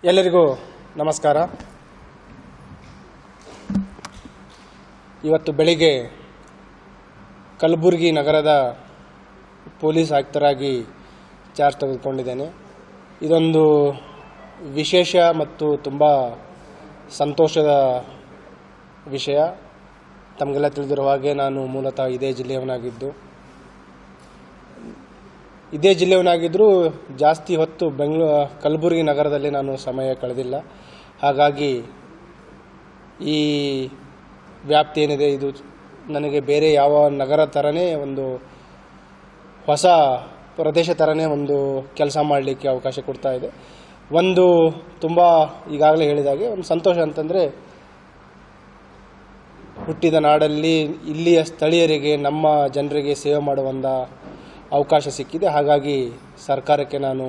ಎಲ್ಲರಿಗೂ ನಮಸ್ಕಾರ. ಇವತ್ತು ಬೆಳಿಗ್ಗೆ ಕಲಬುರಗಿ ನಗರದ ಪೊಲೀಸ್ ಆಯುಕ್ತರಾಗಿ ಚಾರ್ಜ್ ತೆಗೆದುಕೊಂಡಿದ್ದೇನೆ. ಇದೊಂದು ವಿಶೇಷ ಮತ್ತು ತುಂಬ ಸಂತೋಷದ ವಿಷಯ. ತಮಗೆಲ್ಲ ತಿಳಿದಿರುವ ಹಾಗೆ ನಾನು ಮೂಲತಃ ಇದೇ ಜಿಲ್ಲೆಯವನಾಗಿದ್ದರೂ ಜಾಸ್ತಿ ಹೊತ್ತು ಕಲಬುರಗಿ ನಗರದಲ್ಲಿ ನಾನು ಸಮಯ ಕಳೆದಿಲ್ಲ. ಹಾಗಾಗಿ ಈ ವ್ಯಾಪ್ತಿ ಏನಿದೆ ಇದು ನನಗೆ ಬೇರೆ ಯಾವ ನಗರ ಥರನೇ ಒಂದು ಹೊಸ ಪ್ರದೇಶ ಥರನೇ ಒಂದು ಕೆಲಸ ಮಾಡಲಿಕ್ಕೆ ಅವಕಾಶ ಕೊಡ್ತಾ ಇದೆ. ಒಂದು ತುಂಬ ಈಗಾಗಲೇ ಹೇಳಿದಾಗೆ ಒಂದು ಸಂತೋಷ ಅಂತಂದರೆ, ಹುಟ್ಟಿದ ನಾಡಲ್ಲಿ ಇಲ್ಲಿಯ ಸ್ಥಳೀಯರಿಗೆ ನಮ್ಮ ಜನರಿಗೆ ಸೇವೆ ಮಾಡುವ ಅವಕಾಶ ಸಿಕ್ಕಿದೆ. ಹಾಗಾಗಿ ಸರ್ಕಾರಕ್ಕೆ ನಾನು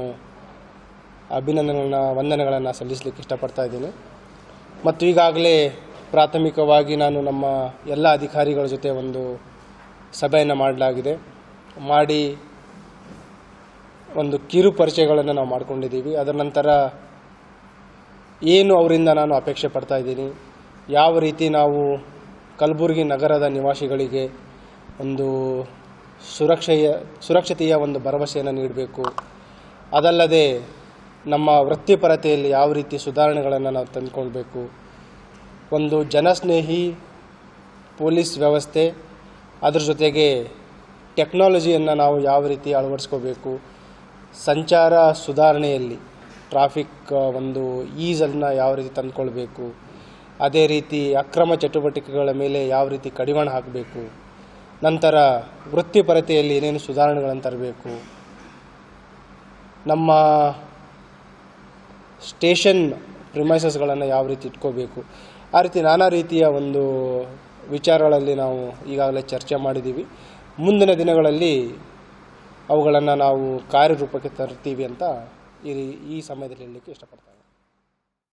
ವಂದನೆಗಳನ್ನು ಸಲ್ಲಿಸಲಿಕ್ಕೆ ಇಷ್ಟಪಡ್ತಾ ಇದ್ದೀನಿ. ಮತ್ತು ಈಗಾಗಲೇ ಪ್ರಾಥಮಿಕವಾಗಿ ನಾನು ನಮ್ಮ ಎಲ್ಲ ಅಧಿಕಾರಿಗಳ ಜೊತೆ ಒಂದು ಸಭೆಯನ್ನು ಮಾಡಿ ಒಂದು ಕಿರು ಪರಿಚಯಗಳನ್ನು ನಾವು ಮಾಡಿಕೊಂಡಿದ್ದೀವಿ. ಅದರ ನಂತರ ಏನು ಅವರಿಂದ ನಾನು ಅಪೇಕ್ಷೆ ಪಡ್ತಾ ಇದ್ದೀನಿ, ಯಾವ ರೀತಿ ನಾವು ಕಲಬುರಗಿ ನಗರದ ನಿವಾಸಿಗಳಿಗೆ ಒಂದು ಸುರಕ್ಷತೆಯ ಒಂದು ಭರವಸೆಯನ್ನು ನೀಡಬೇಕು, ಅದಲ್ಲದೆ ನಮ್ಮ ವೃತ್ತಿಪರತೆಯಲ್ಲಿ ಯಾವ ರೀತಿ ಸುಧಾರಣೆಗಳನ್ನು ನಾವು ತಂದುಕೊಳ್ಬೇಕು, ಒಂದು ಜನಸ್ನೇಹಿ ಪೊಲೀಸ್ ವ್ಯವಸ್ಥೆ, ಅದರ ಜೊತೆಗೆ ಟೆಕ್ನಾಲಜಿಯನ್ನು ನಾವು ಯಾವ ರೀತಿ ಅಳವಡಿಸ್ಕೋಬೇಕು, ಸಂಚಾರ ಸುಧಾರಣೆಯಲ್ಲಿ ಟ್ರಾಫಿಕ್ ಒಂದು ಈಸನ್ನು ಯಾವ ರೀತಿ ತಂದುಕೊಳ್ಬೇಕು, ಅದೇ ರೀತಿ ಅಕ್ರಮ ಚಟುವಟಿಕೆಗಳ ಮೇಲೆ ಯಾವ ರೀತಿ ಕಡಿವಾಣ ಹಾಕಬೇಕು, ನಂತರ ವೃತ್ತಿಪರತೆಯಲ್ಲಿ ಏನೇನು ಸುಧಾರಣೆಗಳನ್ನು ತರಬೇಕು, ನಮ್ಮ ಸ್ಟೇಷನ್ ಪ್ರಿಮೈಸಸ್ಗಳನ್ನು ಯಾವ ರೀತಿ ಇಟ್ಕೋಬೇಕು, ಆ ರೀತಿ ನಾನಾ ರೀತಿಯ ಒಂದು ವಿಚಾರಗಳಲ್ಲಿ ನಾವು ಈಗಾಗಲೇ ಚರ್ಚೆ ಮಾಡಿದ್ದೀವಿ. ಮುಂದಿನ ದಿನಗಳಲ್ಲಿ ಅವುಗಳನ್ನು ನಾವು ಕಾರ್ಯರೂಪಕ್ಕೆ ತರ್ತೀವಿ ಅಂತ ಈ ಸಮಯದಲ್ಲಿ ಹೇಳಲಿಕ್ಕೆ ಇಷ್ಟಪಡ್ತೀನಿ.